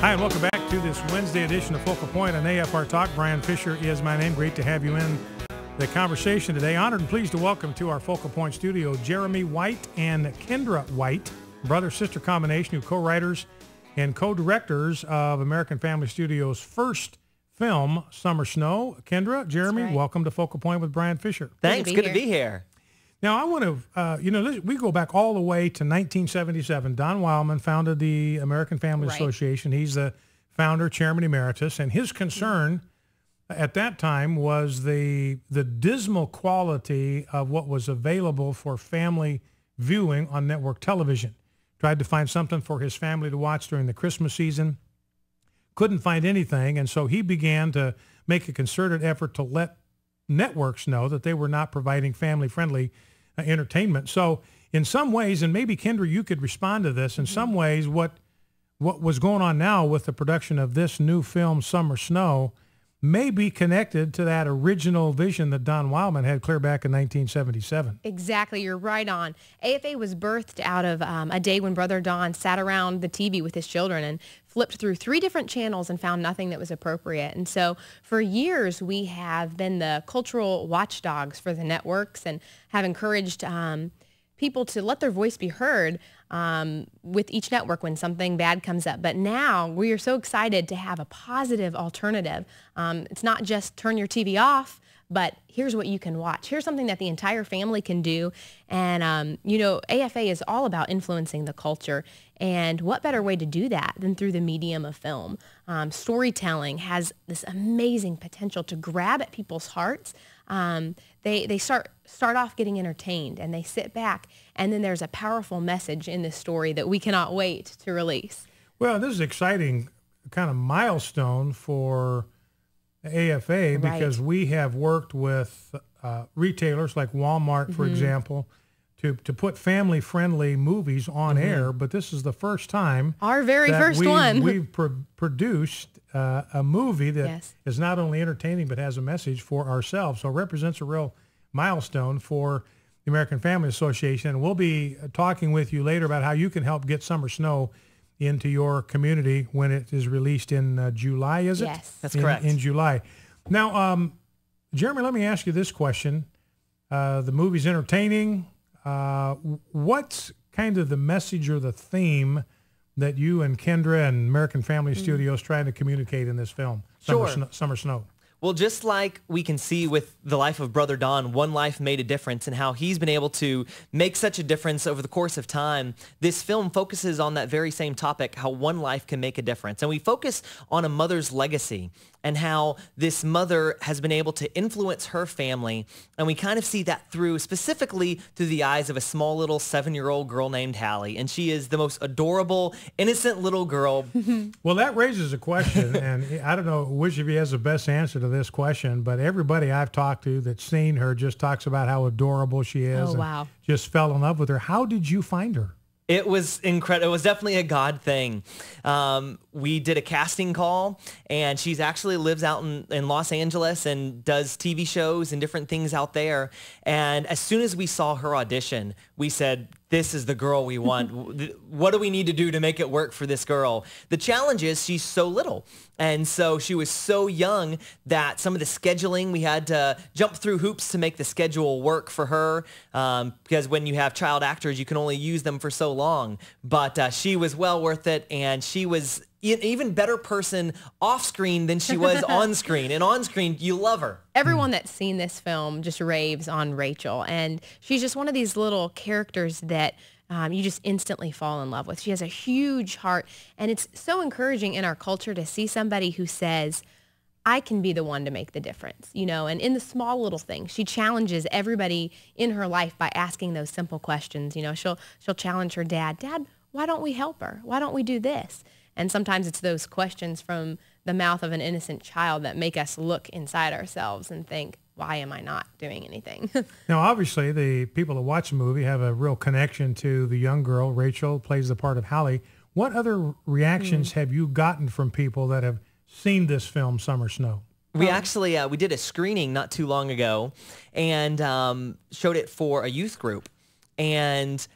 Hi, and welcome back to this Wednesday edition of Focal Point on AFR Talk. Brian Fisher is my name. Great to have you in the conversation today. Honored and pleased to welcome to our Focal Point studio Jeremy White and Kendra White, brother-sister combination, who co-writers and co-directors of American Family Studios' first film, Summer Snow. Kendra, Jeremy, welcome to Focal Point with Brian Fisher. Thanks. Good to be here. Now, I want to, we go back all the way to 1977. Don Wildman founded the American Family Association. He's the founder, chairman emeritus, and his concern at that time was the dismal quality of what was available for family viewing on network television. Tried to find something for his family to watch during the Christmas season. Couldn't find anything, and so he began to make a concerted effort to let networks know that they were not providing family-friendly entertainment. So in some ways, and maybe Kendra, you could respond to this, in some ways what was going on now with the production of this new film, Summer Snow, may be connected to that original vision that Don Wildman had clear back in 1977. Exactly. You're right on. AFA was birthed out of a day when Brother Don sat around the TV with his children and flipped through 3 different channels and found nothing that was appropriate. And so for years, we have been the cultural watchdogs for the networks and have encouraged people to let their voice be heard with each network when something bad comes up. But now we are so excited to have a positive alternative. It's not just turn your TV off, but here's what you can watch. Here's something that the entire family can do. And, you know, AFA is all about influencing the culture. And what better way to do that than through the medium of film? Storytelling has this amazing potential to grab at people's hearts. They start off getting entertained and they sit back, and then there's a powerful message in this story that we cannot wait to release. Well, this is an exciting kind of milestone for AFA because we have worked with retailers like Walmart, for example, to put family-friendly movies on air, but this is the first time our very first one we've produced a movie that is not only entertaining but has a message for ourselves. So it represents a real milestone for the American Family Association. And we'll be talking with you later about how you can help get Summer Snow into your community when it is released in July, is it? Yes. That's correct. In July. Now, Jeremy, let me ask you this question. The movie's entertaining. What's kind of the message or the theme that you and Kendra and American Family Studios trying to communicate in this film, Summer Snow? Well, just like we can see with the life of Brother Don, one life made a difference, and how he's been able to make such a difference over the course of time, this film focuses on that very same topic, how one life can make a difference. And we focus on a mother's legacy and how this mother has been able to influence her family. And we kind of see that specifically through the eyes of a small little 7-year-old girl named Hallie. And she is the most adorable, innocent little girl. Well, that raises a question, and I don't know which of you has the best answer to this question, but everybody I've talked to that's seen her just talks about how adorable she is. Oh, wow. Just fell in love with her. How did you find her? It was incredible. It was definitely a God thing. We did a casting call, and she's actually lives out in Los Angeles and does TV shows and different things out there. And as soon as we saw her audition, we said, this is the girl we want. What do we need to do to make it work for this girl? The challenge is she's so little. And so she was so young that some of the scheduling, we had to jump through hoops to make the schedule work for her. Because when you have child actors, you can only use them for so long. But she was well worth it. And she was an even better person off screen than she was on screen. And on screen, you love her. Everyone that's seen this film just raves on Rachel. And she's just one of these little characters that you just instantly fall in love with. She has a huge heart. And it's so encouraging in our culture to see somebody who says, I can be the one to make the difference, you know, and in the small little things. She challenges everybody in her life by asking those simple questions. You know, she'll challenge her dad, why don't we help her? Why don't we do this? And sometimes it's those questions from the mouth of an innocent child that make us look inside ourselves and think, why am I not doing anything? Now, obviously, the people that watch the movie have a real connection to the young girl. Rachel plays the part of Hallie. What other reactions have you gotten from people that have seen this film, Summer Snow? We actually, we did a screening not too long ago and showed it for a youth group. And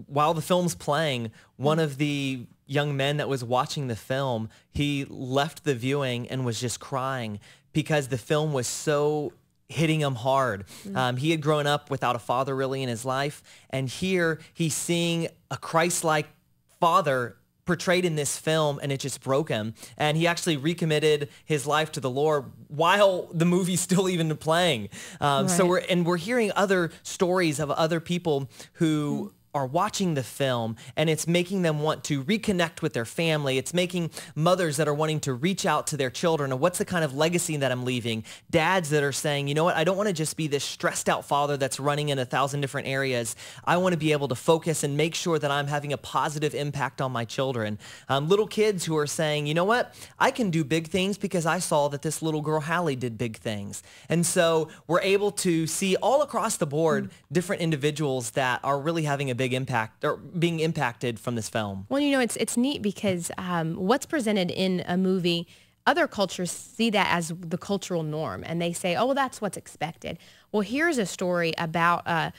while the film's playing, one of the young men that was watching the film, he left the viewing and was just crying because the film was so hitting him hard. He had grown up without a father really in his life, and here he's seeing a Christ-like father portrayed in this film, and it just broke him. And he actually recommitted his life to the Lord while the movie's still even playing. So we're hearing other stories of other people who are watching the film, and it's making them want to reconnect with their family. It's making mothers that are wanting to reach out to their children. And what's the kind of legacy that I'm leaving? Dads that are saying, you know what, I don't want to just be this stressed out father that's running in 1,000 different areas. I want to be able to focus and make sure that I'm having a positive impact on my children. Little kids who are saying, you know what, I can do big things because I saw that this little girl, Hallie, did big things. And so we're able to see all across the board different individuals that are really having a big impact or being impacted from this film. Well, you know, it's neat because what's presented in a movie, other cultures see that as the cultural norm, and they say, oh, well, that's what's expected. Well, here's a story about, a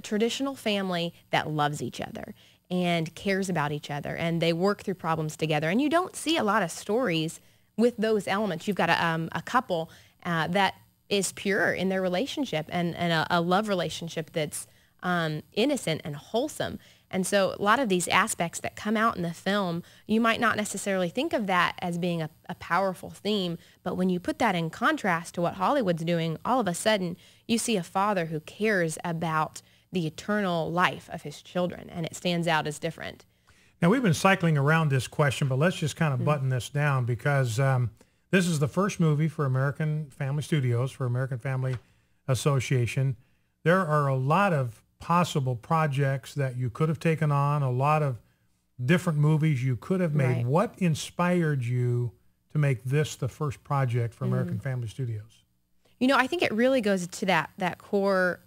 traditional family that loves each other and cares about each other, and they work through problems together. And you don't see a lot of stories with those elements. You've got a couple that is pure in their relationship and a love relationship that's innocent and wholesome. And so a lot of these aspects that come out in the film, you might not necessarily think of that as being a powerful theme, but when you put that in contrast to what Hollywood's doing, all of a sudden you see a father who cares about the eternal life of his children, and it stands out as different. Now, we've been cycling around this question, but let's just kind of button this down because this is the first movie for American Family Studios, for American Family Association. There are a lot of possible projects that you could have taken on, a lot of different movies you could have made. Right. What inspired you to make this the first project for American Family Studios? You know, I think it really goes to that core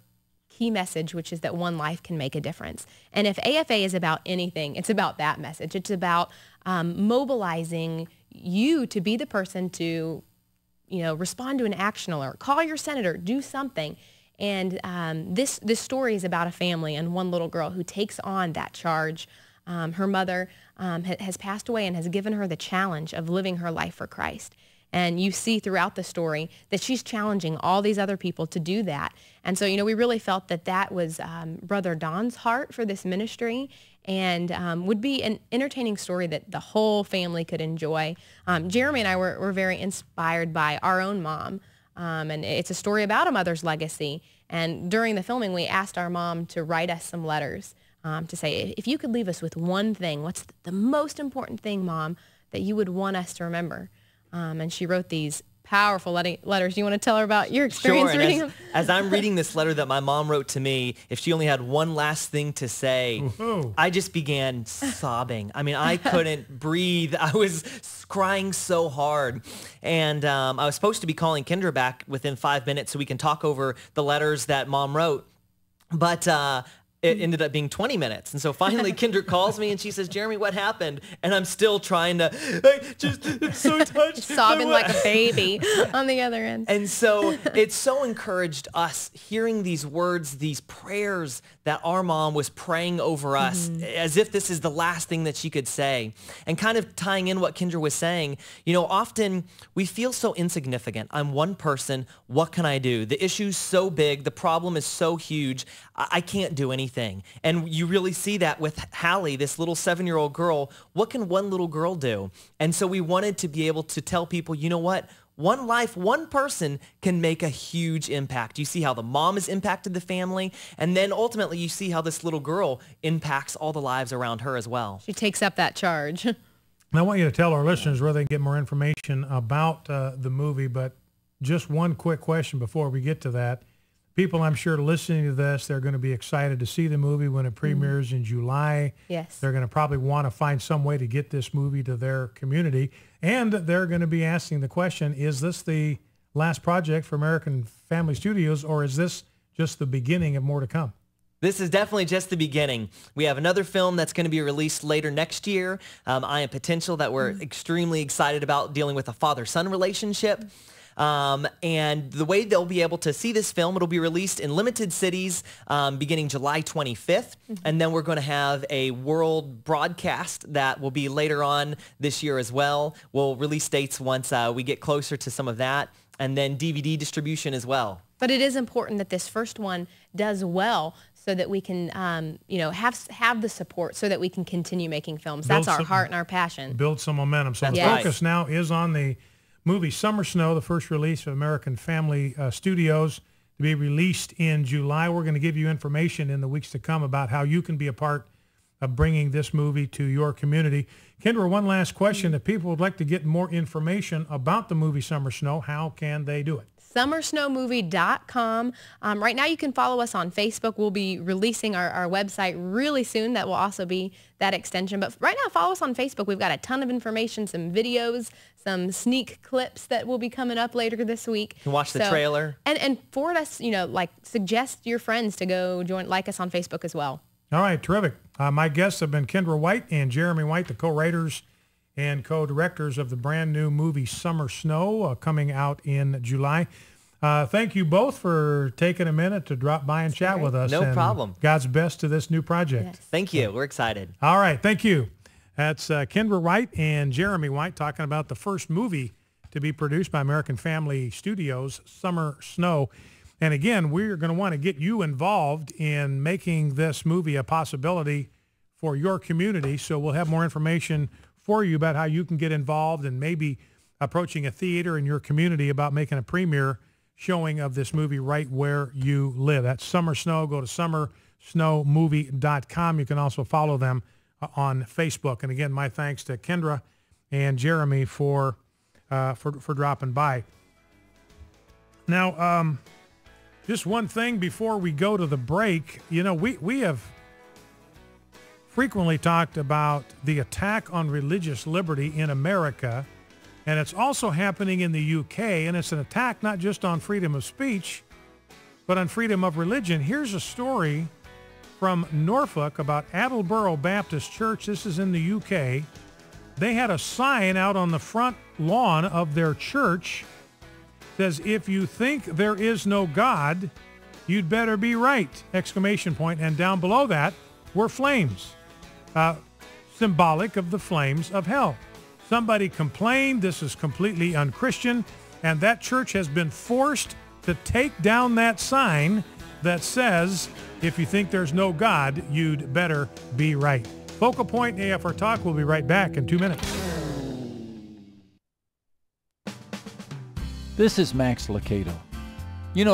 key message, which is that one life can make a difference. And if AFA is about anything, it's about that message. It's about mobilizing you to be the person to, respond to an action alert, call your senator, do something. And this story is about a family and one little girl who takes on that charge. Her mother has passed away and has given her the challenge of living her life for Christ. And you see throughout the story that she's challenging all these other people to do that. And so, we really felt that was Brother Don's heart for this ministry, and would be an entertaining story that the whole family could enjoy. Jeremy and I were very inspired by our own mom. And it's a story about a mother's legacy. And during the filming, we asked our mom to write us some letters to say, if you could leave us with one thing, what's the most important thing, Mom, that you would want us to remember? And she wrote these powerful letters. You want to tell her about your experience reading them? As I'm reading this letter that my mom wrote to me, if she only had one last thing to say, I just began sobbing. I mean, I couldn't breathe. I was crying so hard. And I was supposed to be calling Kendra back within 5 minutes so we can talk over the letters that Mom wrote. But it ended up being 20 minutes. And so finally Kendra calls me and she says, Jeremy, what happened? And I'm still trying to, I'm so touched. Sobbing like a baby on the other end. And so it so encouraged us hearing these words, these prayers that our mom was praying over us as if this is the last thing that she could say. And kind of tying in what Kendra was saying, often we feel so insignificant. I'm one person. What can I do? The issue's so big. The problem is so huge. I can't do anything. And you really see that with Hallie, this little 7-year-old girl. What can one little girl do? And so we wanted to be able to tell people, you know what? One life, one person can make a huge impact. You see how the mom has impacted the family, and then ultimately you see how this little girl impacts all the lives around her as well. She takes up that charge. And I want you to tell our listeners where they can get more information about the movie, but just one quick question before we get to that. People, I'm sure, listening to this, they're going to be excited to see the movie when it premieres in July. Yes. They're going to probably want to find some way to get this movie to their community. And they're going to be asking the question, is this the last project for American Family Studios, or is this just the beginning of more to come? This is definitely just the beginning. We have another film that's going to be released later next year, I Am Potential, that we're extremely excited about, dealing with a father-son relationship. And the way they'll be able to see this film, it'll be released in limited cities beginning July 25th. And then we're going to have a world broadcast that will be later on this year as well. We'll release dates once we get closer to some of that. And then DVD distribution as well. But it is important that this first one does well so that we can, have the support so that we can continue making films. That's our heart and our passion. Build some momentum. So the focus now is on the movie Summer Snow, the first release of American Family Studios, to be released in July. We're going to give you information in the weeks to come about how you can be a part of bringing this movie to your community. Kendra, one last question. If people would like to get more information about the movie Summer Snow, how can they do it? SummerSnowMovie.com. Right now you can follow us on Facebook. We'll be releasing our website really soon. That will also be that extension. But right now, follow us on Facebook. We've got a ton of information, some videos, some sneak clips that will be coming up later this week. You can watch the trailer. And forward us, suggest your friends to go like us on Facebook as well. All right, terrific. My guests have been Kendra White and Jeremy White, the co-writers and co-directors of the brand new movie Summer Snow, coming out in July. Thank you both for taking a minute to drop by and chat with us. No problem. God's best to this new project. Yes. Thank you. We're excited. All right. Thank you. That's Kendra White and Jeremy White talking about the first movie to be produced by American Family Studios, Summer Snow. And again, we're going to want to get you involved in making this movie a possibility for your community. So we'll have more information for you about how you can get involved and maybe approaching a theater in your community about making a premiere showing of this movie right where you live. That's Summer Snow. Go to SummerSnowMovie.com. You can also follow them on Facebook. And again, my thanks to Kendra and Jeremy for dropping by. Now, just one thing before we go to the break. We have frequently talked about the attack on religious liberty in America, and it's also happening in the UK, and it's an attack not just on freedom of speech, but on freedom of religion. Here's a story from Norfolk about Attleboro Baptist Church. This is in the UK. They had a sign out on the front lawn of their church that says, "If you think there is no God, you'd better be right!" Exclamation point. And down below that were flames. Symbolic of the flames of hell. Somebody complained this is completely unchristian, and that church has been forced to take down that sign that says, "If you think there's no God, you'd better be right." Focal Point AFR Talk. We'll be right back in 2 minutes. This is Max Licato. If